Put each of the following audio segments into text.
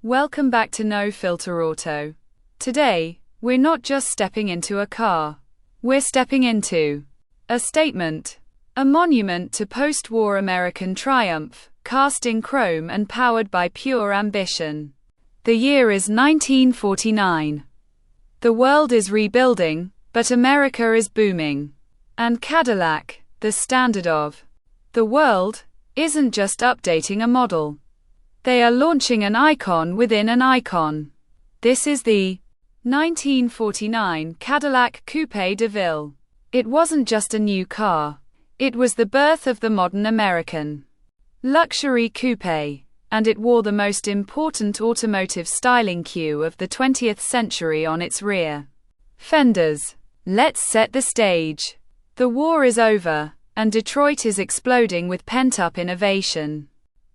Welcome back to No Filter Auto. Today, we're not just stepping into a car. We're stepping into a statement, a monument to post-war American triumph, cast in chrome and powered by pure ambition. The year is 1949. The world is rebuilding, but America is booming. And Cadillac, the standard of the world, isn't just updating a model. They are launching an icon within an icon. This is the 1949 Cadillac Coupe de Ville. It wasn't just a new car. It was the birth of the modern American luxury coupe, and it wore the most important automotive styling cue of the 20th century on its rear fenders. Let's set the stage. The war is over, and Detroit is exploding with pent-up innovation.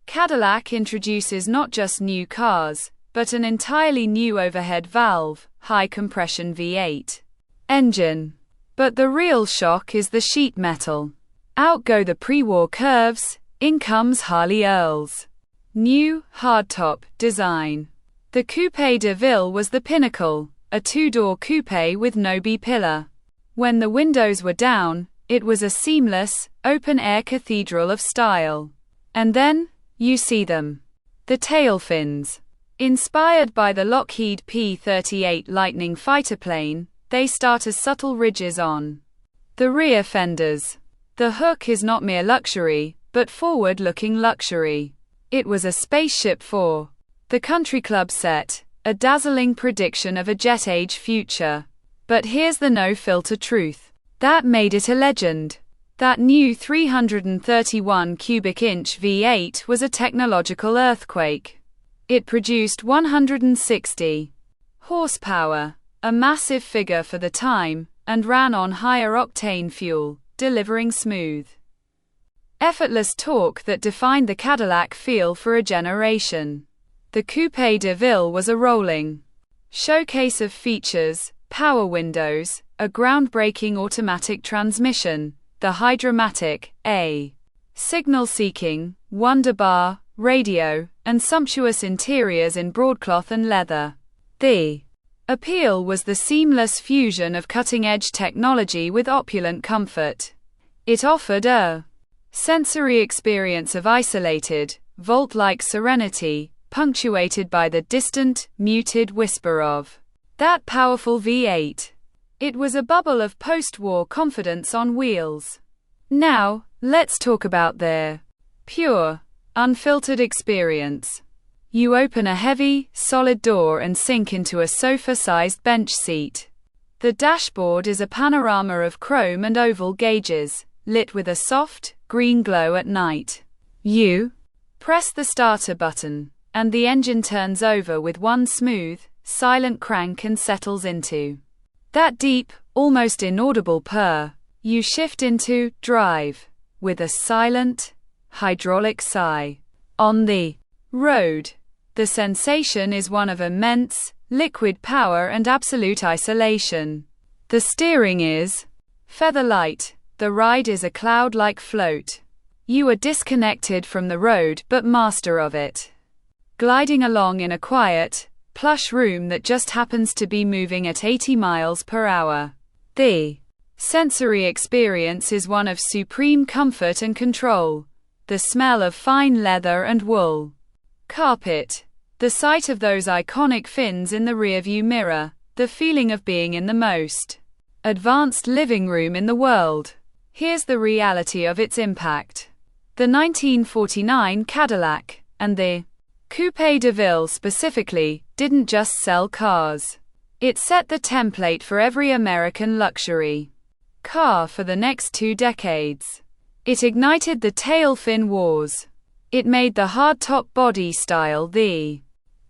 Cadillac introduces not just new cars, but an entirely new overhead valve, high-compression V8 engine. But the real shock is the sheet metal. Out go the pre-war curves, in comes Harley Earl's new hardtop design. The Coupe de Ville was the pinnacle, a two-door coupe with no B-pillar. When the windows were down, it was a seamless, open-air cathedral of style. And then, you see them. The tailfins. Inspired by the Lockheed P-38 Lightning fighter plane, they start as subtle ridges on the rear fenders. The hook is not mere luxury, but forward-looking luxury. It was a spaceship for the country club set, a dazzling prediction of a jet-age future. But here's the no-filter truth. That made it a legend. That new 331 cubic inch V8 was a technological earthquake. It produced 160 horsepower, a massive figure for the time, and ran on higher octane fuel, delivering smooth, effortless torque that defined the Cadillac feel for a generation. The Coupe de Ville was a rolling showcase of features: power windows, a groundbreaking automatic transmission, the Hydromatic, a signal-seeking, Wonder Bar, radio, and sumptuous interiors in broadcloth and leather. The appeal was the seamless fusion of cutting-edge technology with opulent comfort. It offered a sensory experience of isolated, vault-like serenity, punctuated by the distant, muted whisper of that powerful V8. It was a bubble of post-war confidence on wheels. Now, let's talk about their pure, unfiltered experience. You open a heavy, solid door and sink into a sofa-sized bench seat. The dashboard is a panorama of chrome and oval gauges, lit with a soft, green glow at night. You press the starter button, and the engine turns over with one smooth, silent crank and settles into that deep, almost inaudible purr. You shift into drive with a silent, hydraulic sigh. On the road, the sensation is one of immense, liquid power and absolute isolation. The steering is feather-light. The ride is a cloud-like float. You are disconnected from the road but master of it, gliding along in a quiet, plush room that just happens to be moving at 80 miles per hour. The sensory experience is one of supreme comfort and control. The smell of fine leather and wool carpet, the sight of those iconic fins in the rearview mirror, the feeling of being in the most advanced living room in the world. Here's the reality of its impact. The 1949 Cadillac, and the Coupe de Ville specifically, didn't just sell cars. It set the template for every American luxury car for the next 2 decades. It ignited the tailfin wars. It made the hardtop body style the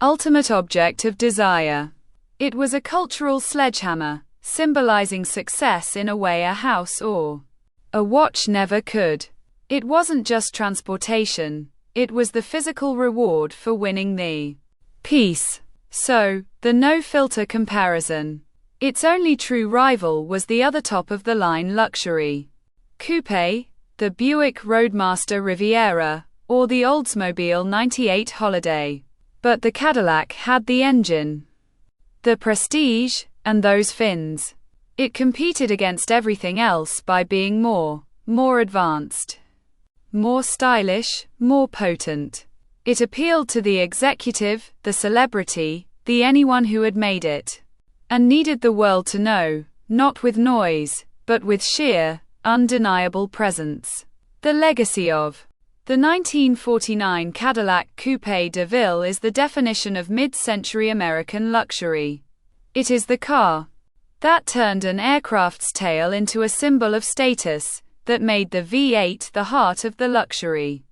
ultimate object of desire. It was a cultural sledgehammer, symbolizing success in a way a house or a watch never could. It wasn't just transportation, it was the physical reward for winning the peace. So, the no-filter comparison. Its only true rival was the other top-of-the-line luxury coupe, the Buick Roadmaster Riviera, or the Oldsmobile 98 Holiday. But the Cadillac had the engine, the prestige, and those fins. It competed against everything else by being more advanced, more stylish, more potent. It appealed to the executive, the celebrity, the anyone who had made it, and needed the world to know, not with noise, but with sheer, undeniable presence. The legacy of the 1949 Cadillac Coupe de Ville is the definition of mid-century American luxury. It is the car that turned an aircraft's tail into a symbol of status, that made the V8 the heart of the luxury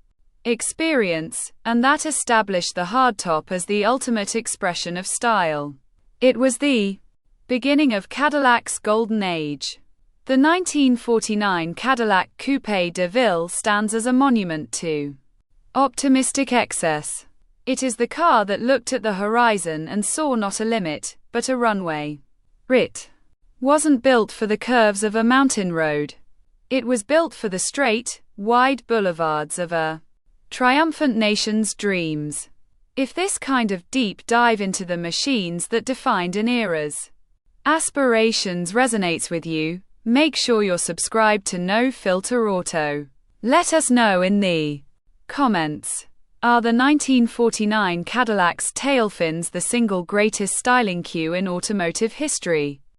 experience, and that established the hardtop as the ultimate expression of style. It was the beginning of Cadillac's golden age. The 1949 Cadillac Coupe de Ville stands as a monument to optimistic excess. It is the car that looked at the horizon and saw not a limit, but a runway. It wasn't built for the curves of a mountain road. It was built for the straight, wide boulevards of a triumphant nation's dreams. If this kind of deep dive into the machines that defined an era's aspirations resonates with you, make sure you're subscribed to No Filter Auto. Let us know in the comments. Are the 1949 Cadillac's tailfins the single greatest styling cue in automotive history?